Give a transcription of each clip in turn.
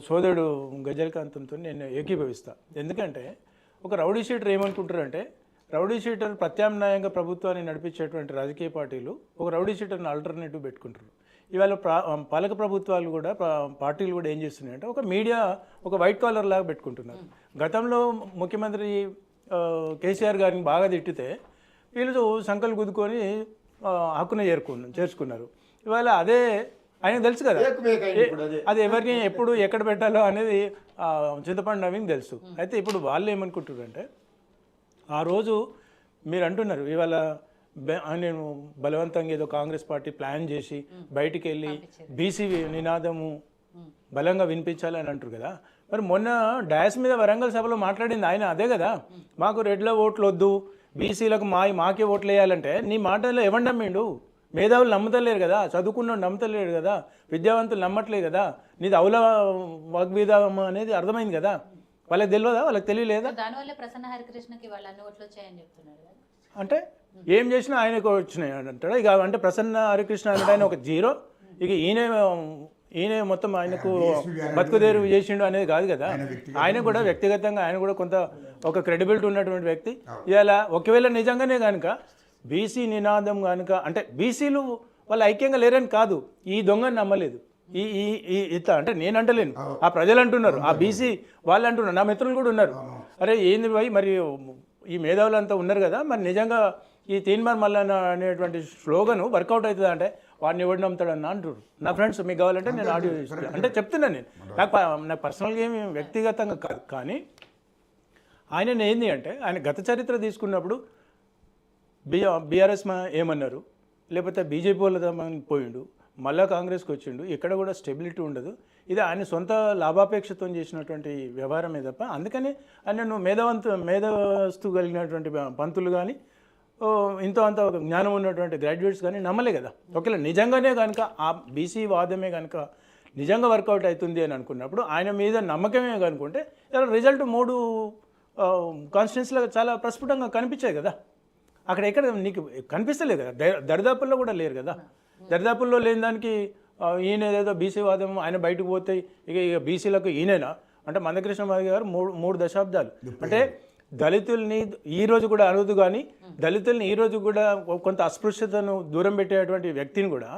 సోదరుడు గజల్కాంతంతో నేను ఏకీభవిస్తా. ఎందుకంటే ఒక రౌడీ షీటర్ ఏమనుకుంటారంటే, రౌడీ షీటర్ ప్రత్యామ్నాయంగా ప్రభుత్వాన్ని నడిపించేటువంటి రాజకీయ పార్టీలు ఒక రౌడీ షీటర్ని ఆల్టర్నేటివ్ పెట్టుకుంటారు. ఇవాళ పాలక ప్రభుత్వాలు కూడా పార్టీలు కూడా ఏం చేస్తున్నాయంటే ఒక మీడియా ఒక వైట్ కాలర్ లాగా పెట్టుకుంటున్నారు. గతంలో ముఖ్యమంత్రి కేసీఆర్ గారిని బాగా తిట్టితే వీళ్ళు సంకలు గుద్దుకొని హక్కున చేర్చుకున్నారు. ఇవాళ అదే ఆయన తెలుసు కదా, అది ఎవరిని ఎప్పుడు ఎక్కడ పెట్టాలో అనేది చింతపండు నవీన్ తెలుసు. అయితే ఇప్పుడు వాళ్ళు ఏమనుకుంటున్నారంటే, ఆ రోజు మీరు అంటున్నారు ఇవాళ నేను బలవంతంగా ఏదో కాంగ్రెస్ పార్టీ ప్లాన్ చేసి బయటికి వెళ్ళి బీసీ నినాదము బలంగా వినిపించాలని అంటారు కదా. మరి మొన్న డాష్ మీద వరంగల్ సభలో మాట్లాడింది ఆయన అదే కదా, మాకు రెడ్ల ఓట్లు వద్దు, బీసీలకు మాకే ఓట్లు వేయాలంటే నీ మాటల్లో ఎవరు నమ్మిండు? మేధావులు నమ్మతలేరు కదా, చదువుకున్నాడు నమ్మతలేరు కదా, విద్యావంతులు నమ్మట్లేదు కదా, నీది అవుల వాగ్వేదం అనేది అర్థమైంది కదా. వాళ్ళకి తెలియదా? వాళ్ళకి తెలియలేదా? అంటే ఏం చేసినా ఆయనకు వచ్చినాయి అంటాడు. ఇక అంటే ప్రసన్న హరికృష్ణ అంటే ఆయన ఒక జీరో, ఇక ఈయన మొత్తం ఆయనకు బతుకుదేరు చేసిండు అనేది కాదు కదా. ఆయన కూడా వ్యక్తిగతంగా ఆయన కూడా కొంత ఒక క్రెడిబిలిటీ ఉన్నటువంటి వ్యక్తి. ఇలా ఒకవేళ నిజంగానే కనుక బీసీ నినాదం కనుక అంటే బీసీలు వాళ్ళు ఐక్యంగా లేరని కాదు, ఈ దొంగని నమ్మలేదు. ఇట్లా అంటే నేను అంటలేను, ఆ ప్రజలు అంటున్నారు, ఆ బీసీ వాళ్ళు అంటున్నారు, నా మిత్రులు కూడా ఉన్నారు. అరే ఏంది భయ్, మరి ఈ మేధావులు అంతా ఉన్నారు కదా, మరి నిజంగా ఈ తీన్మార్ మల్లన్న అనేటువంటి స్లోగన్ వర్కౌట్ అవుతుంది అంటే వాడిని ఎవడు నమ్ముతాడని అంటారు నా ఫ్రెండ్స్. మీకు కావాలంటే నేను ఆడియో అంటే చెప్తున్నాను. నేను నాకు పర్సనల్గా ఏమి వ్యక్తిగతంగా కాదు, కానీ ఆయన ఏంది అంటే ఆయన గత చరిత్ర తీసుకున్నప్పుడు బీఆర్ఎస్ ఏమన్నారు, లేకపోతే బీజేపీ వాళ్ళ పోయిండు, మళ్ళా కాంగ్రెస్కి వచ్చిండు, ఇక్కడ కూడా స్టెబిలిటీ ఉండదు. ఇది ఆయన సొంత లాభాపేక్షతో చేసినటువంటి వ్యవహారమే తప్ప అందుకని ఆయన మేధస్తు కలిగినటువంటి పంతులు కానీ ఇంతో అంత జ్ఞానం ఉన్నటువంటి గ్రాడ్యుయేట్స్ కానీ నమ్మలే కదా. ఒకవేళ నిజంగానే కనుక ఆ బీసీ వాదమే కనుక నిజంగా వర్కౌట్ అవుతుంది అని అనుకున్నప్పుడు ఆయన మీద నమ్మకమే కనుకుంటే రిజల్ట్ 3 కాన్స్టిట్యున్సీలో చాలా ప్రస్ఫుటంగా కనిపించాయి కదా. అక్కడ ఎక్కడ నీకు కనిపిస్తలేదు కదా, దరిదాపుల్లో కూడా లేరు కదా. దరిదాపుల్లో లేని దానికి ఈయన ఏదో బీసీ వాదం ఆయన బయటకు పోతే ఇక బీసీలకు ఈయనైనా అంటే మందకృష్ణ మాదిగ గారు 3 దశాబ్దాలు అంటే దళితుల్ని ఈరోజు కూడా అనదు, కానీ దళితుల్ని ఈరోజు కూడా కొంత అస్పృశ్యతను దూరం పెట్టేటువంటి వ్యక్తిని కూడా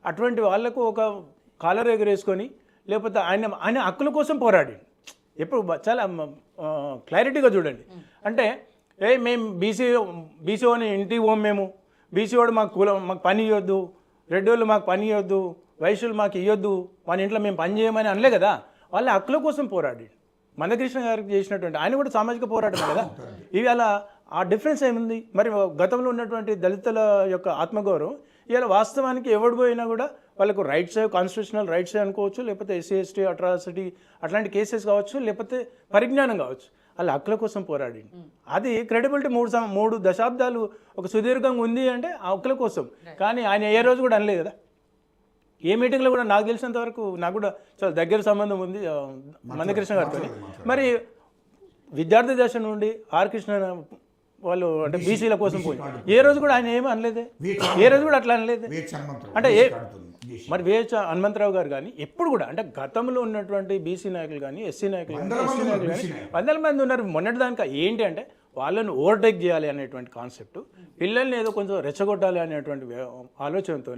అటువంటి వాళ్లకు ఒక కాలర్ ఎగరేసుకొని లేకపోతే ఆయన హక్కుల కోసం పోరాడి ఎప్పుడు చాలా క్లారిటీగా చూడండి. అంటే మేము బీసీ వాడిని ఇంటికి పోం, మేము బీసీ వాడు మాకు పని ఇవ్వద్దు, రెడ్డి వాళ్ళు మాకు పని ఇవ్వద్దు, వైశ్యులు మాకు ఇవ్వద్దు, మన ఇంట్లో మేము పని చేయమని అనలే కదా. వాళ్ళ హక్కుల కోసం పోరాడి మందకృష్ణ గారికి చేసినటువంటి ఆయన కూడా సామాజిక పోరాటమే కదా. ఇవాళ ఆ డిఫరెన్స్ ఏముంది? మరి గతంలో ఉన్నటువంటి దళితుల యొక్క ఆత్మగౌరవం ఇవాళ వాస్తవానికి ఎవడు పోయినా కూడా వాళ్ళకు రైట్స్, కాన్స్టిట్యూషనల్ రైట్స్ అనుకోవచ్చు, లేకపోతే ఎస్సీ ఎస్టీ అట్రాసిటీ అట్లాంటి కేసెస్ కావచ్చు, లేకపోతే పరిజ్ఞానం కావచ్చు, వాళ్ళ హక్కుల కోసం పోరాడి అది క్రెడిబిలిటీ 3 దశాబ్దాలు ఒక సుదీర్ఘంగా ఉంది అంటే ఆ హక్కుల కోసం. కానీ ఆయన ఏ రోజు కూడా అనలేదు కదా. ఏ మీటింగ్లో కూడా నాకు తెలిసినంత వరకు నాకు కూడా చాలా దగ్గర సంబంధం ఉంది మందకృష్ణ గారితో. మరి విద్యార్థి దశ నుండి ఆర్ కృష్ణ వాళ్ళు అంటే బీసీల కోసం పోయి ఏ రోజు కూడా ఆయన ఏమీ అనలేదే, ఏ రోజు కూడా అట్లా అనలేదే. అంటే మరి విహెచ్ హనుమంతరావు గారు కానీ ఎప్పుడు కూడా అంటే గతంలో ఉన్నటువంటి బీసీ నాయకులు కానీ ఎస్సీ నాయకులు కానీ ఎస్టీ నాయకులు కానీ 100 మంది ఉన్నారు. మొన్నటి దానికి ఏంటి అంటే వాళ్ళని ఓవర్టేక్ చేయాలి అనేటువంటి కాన్సెప్ట్, పిల్లల్ని ఏదో కొంచెం రెచ్చగొట్టాలి అనేటువంటి ఆలోచనతో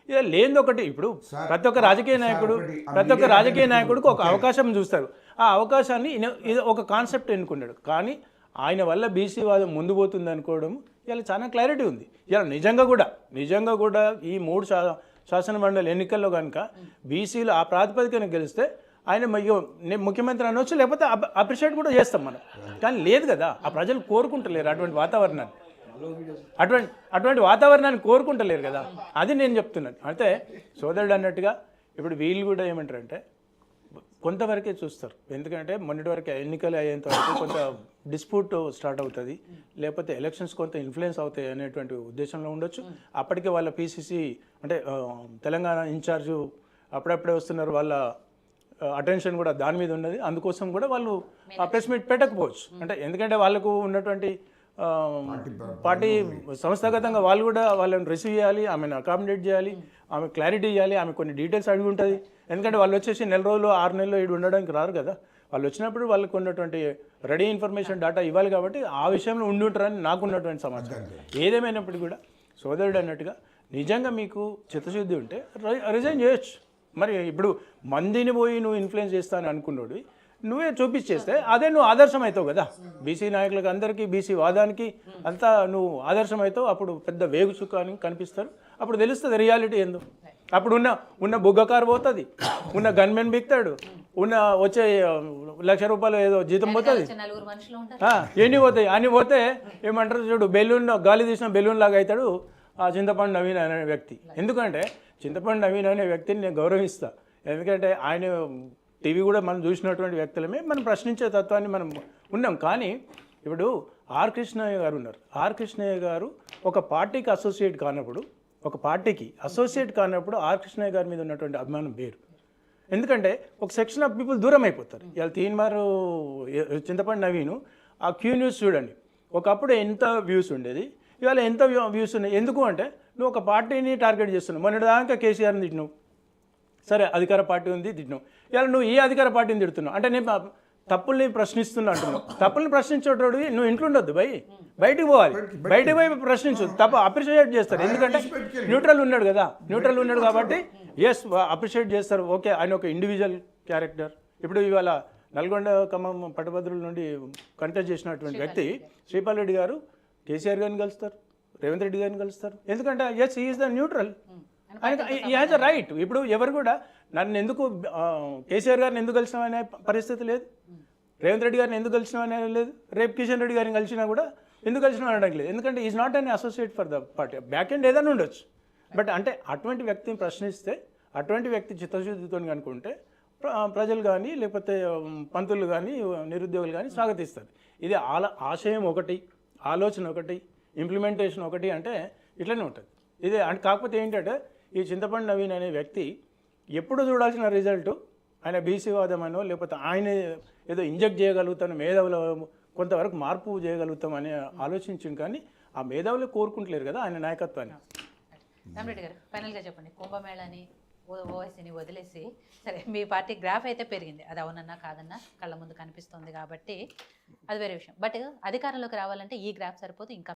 ఇక లేనిది ఒకటి. ఇప్పుడు ప్రతి ఒక్క రాజకీయ నాయకుడికి ఒక అవకాశం చూస్తారు, ఆ అవకాశాన్ని ఒక కాన్సెప్ట్ ఎన్నుకున్నాడు. కానీ ఆయన వల్ల బీసీ వాదం ముందు పోతుంది అనుకోవడం ఇలా చాలా క్లారిటీ ఉంది. ఇలా నిజంగా కూడా ఈ 3 శాసన మండలి ఎన్నికల్లో కనుక బీసీలు ఆ ప్రాతిపదికన గెలిస్తే ఆయన ముఖ్యమంత్రి అనవచ్చు, లేకపోతే అప్రిషియేట్ కూడా చేస్తాం మనం. కానీ లేదు కదా, ఆ ప్రజలు కోరుకుంటలేరు అటువంటి వాతావరణాన్ని, అటువంటి వాతావరణాన్ని కోరుకుంటలేరు కదా. అది నేను చెప్తున్నాను. అయితే సోదరుడు అన్నట్టుగా ఇప్పుడు వీళ్ళు కూడా ఏమంటారంటే కొంతవరకే చూస్తారు. ఎందుకంటే మొన్నటి వరకు ఎన్నికలు అయ్యేంత వరకు కొంత డిస్ప్యూట్ స్టార్ట్ అవుతుంది, లేకపోతే ఎలక్షన్స్ కొంత ఇన్ఫ్లుయెన్స్ అవుతాయి అనేటువంటి ఉద్దేశంలో ఉండొచ్చు. అప్పటికే వాళ్ళ పీసీసీ అంటే తెలంగాణ ఇన్ఛార్జు అప్పుడప్పుడే వస్తున్నారు, వాళ్ళ అటెన్షన్ కూడా దాని మీద ఉన్నది. అందుకోసం కూడా వాళ్ళు ప్రెస్ మీట్ పెట్టకపోవచ్చు. అంటే ఎందుకంటే వాళ్ళకు ఉన్నటువంటి పార్టీ సంస్థాగతంగా వాళ్ళు కూడా వాళ్ళని రిసీవ్ చేయాలి, ఆమెను అకామిడేట్ చేయాలి, ఆమె క్లారిటీ ఇవ్వాలి, ఆమె కొన్ని డీటెయిల్స్ అడిగి ఉంటుంది. ఎందుకంటే వాళ్ళు వచ్చేసి నెల రోజులు 6 నెలలు ఇటు ఉండడానికి రారు కదా. వాళ్ళు వచ్చినప్పుడు వాళ్ళకు ఉన్నటువంటి రెడీ ఇన్ఫర్మేషన్ డేటా ఇవ్వాలి కాబట్టి ఆ విషయంలో ఉండి ఉంటారని నాకు ఉన్నటువంటి సమాచారం. ఏదేమైనప్పటికీ కూడా సోదరుడు అన్నట్టుగా నిజంగా మీకు చిత్తశుద్ధి ఉంటే రిజైన్ చేయొచ్చు. మరి ఇప్పుడు మందిని పోయి నువ్వు ఇన్ఫ్లుయెన్స్ చేస్తాను అనుకున్నాడు, నువ్వే చూపించేస్తే అదే నువ్వు ఆదర్శం అవుతావు కదా. బీసీ నాయకులకు అందరికీ, బీసీ వాదానికి అంతా నువ్వు ఆదర్శం అవుతావు. అప్పుడు పెద్ద వేగు చుక్కాని కనిపిస్తారు. అప్పుడు తెలుస్తుంది రియాలిటీ ఏందో. అప్పుడు ఉన్న బుగ్గకారు పోతుంది, ఉన్న గన్మెన్ బిక్తాడు, వచ్చే ₹1,00,000 ఏదో జీతం పోతుంది. ఎన్ని పోతాయి? అన్ని పోతే ఏమంటారు చూడు, బెలూన్ గాలి తీసిన బెలూన్ లాగా అవుతాడు ఆ చింతపండు నవీన్ అనే వ్యక్తి. ఎందుకంటే చింతపండు నవీన్ అనే వ్యక్తిని నేను గౌరవిస్తా. ఎందుకంటే ఆయన టీవీ కూడా మనం చూసినటువంటి వ్యక్తులమే, మనం ప్రశ్నించే తత్వాన్ని మనం ఉన్నాం. కానీ ఇప్పుడు ఆర్ కృష్ణయ్య గారు ఉన్నారు. ఆర్ కృష్ణయ్య గారు ఒక పార్టీకి అసోసియేట్ కానప్పుడు, ఆర్ కృష్ణయ్య గారి మీద ఉన్నటువంటి అభిమానం వేరు. ఎందుకంటే ఒక సెక్షన్ ఆఫ్ పీపుల్ దూరం అయిపోతారు. ఇవాళ తీన్మారు చింతపండు నవీను ఆ క్యూ న్యూస్ చూడండి, ఒకప్పుడు ఎంత వ్యూస్ ఉండేది, ఇవాళ ఎంత వ్యూస్ ఉన్నాయి. ఎందుకు అంటే నువ్వు ఒక పార్టీని టార్గెట్ చేస్తున్నావు. మొన్నటిదాకా కేసీఆర్ని తిట్టినావు, సరే అధికార పార్టీ ఉంది తిట్టినావు. ఇవాళ నువ్వు ఈ అధికార పార్టీని తిడుతున్నావు అంటే నేను తప్పుల్ని ప్రశ్నిస్తున్నా అంటున్నావు. తప్పుల్ని ప్రశ్నించేటోడు నువ్వు ఇంట్లో ఉండొద్దు, బయటికి పోవాలి. బయటికి పోయి ప్రశ్నించు, తప్ప అప్రిషియేట్ చేస్తారు. ఎందుకంటే న్యూట్రల్ ఉన్నాడు కదా, న్యూట్రల్ ఉన్నాడు కాబట్టి ఎస్ అప్రిషియేట్ చేస్తారు. ఓకే, ఆయన ఒక ఇండివిజువల్ క్యారెక్టర్. ఇప్పుడు ఇవాళ నల్గొండ ఖమ్మం పట్టభద్రుల నుండి కంటెస్ట్ చేసినటువంటి వ్యక్తి శ్రీపాల్ రెడ్డి గారు కేసీఆర్ గారిని కలుస్తారు, రేవంత్ రెడ్డి గారిని కలుస్తారు. ఎందుకంటే ఎస్ ఈజ్ ద న్యూట్రల్, ఆయన ఈ హ్యాజ్ అ రైట్. ఇప్పుడు ఎవరు కూడా నన్ను ఎందుకు కేసీఆర్ గారిని ఎందుకు కలిసినాం అనే పరిస్థితి లేదు, రేవంత్ రెడ్డి గారిని ఎందుకు కలిసినాం అనేది లేదు, రేపు కిషన్ రెడ్డి గారిని కలిసినా కూడా ఎందుకు కలిసినాం అనడానికి లేదు. ఎందుకంటే is not an associate for the party. Back end ఏదైనా ఉండొచ్చు, బట్ అంటే అటువంటి వ్యక్తిని ప్రశ్నిస్తే, అటువంటి వ్యక్తి చిత్తశుద్ధితో కనుకుంటే ప్రజలు కానీ లేకపోతే పంతులు కానీ నిరుద్యోగులు కానీ స్వాగతిస్తారు. ఇది ఆశయం ఒకటి, ఆలోచన ఒకటి, ఇంప్లిమెంటేషన్ ఒకటి అంటే ఇట్లనే ఉంటుంది. ఇది కాకపోతే ఏంటంటే ఈ చింతపండు నవీన్ అనే వ్యక్తి ఎప్పుడు చూడాల్సిన రిజల్ట్ ఆయన బీసీ వాదమనో లేకపోతే ఆయన ఏదో ఇంజెక్ట్ చేయగలుగుతాను, మేధావులు కొంతవరకు మార్పు చేయగలుగుతామని ఆలోచించింది. కానీ ఆ మేధావులు కోరుకుంటలేరు కదా ఆయన నాయకత్వాన్ని. రామరెడ్డి గారు ఫైనల్గా చెప్పండి, కుంభమేళాని ఓవైసీని వదిలేసి, సరే మీ పార్టీ గ్రాఫ్ అయితే పెరిగింది, అది అవునన్నా కాదన్నా కళ్ళ ముందు కనిపిస్తుంది కాబట్టి అది వేరే విషయం. బట్ అధికారంలోకి రావాలంటే ఈ గ్రాఫ్ సరిపోతే ఇంకా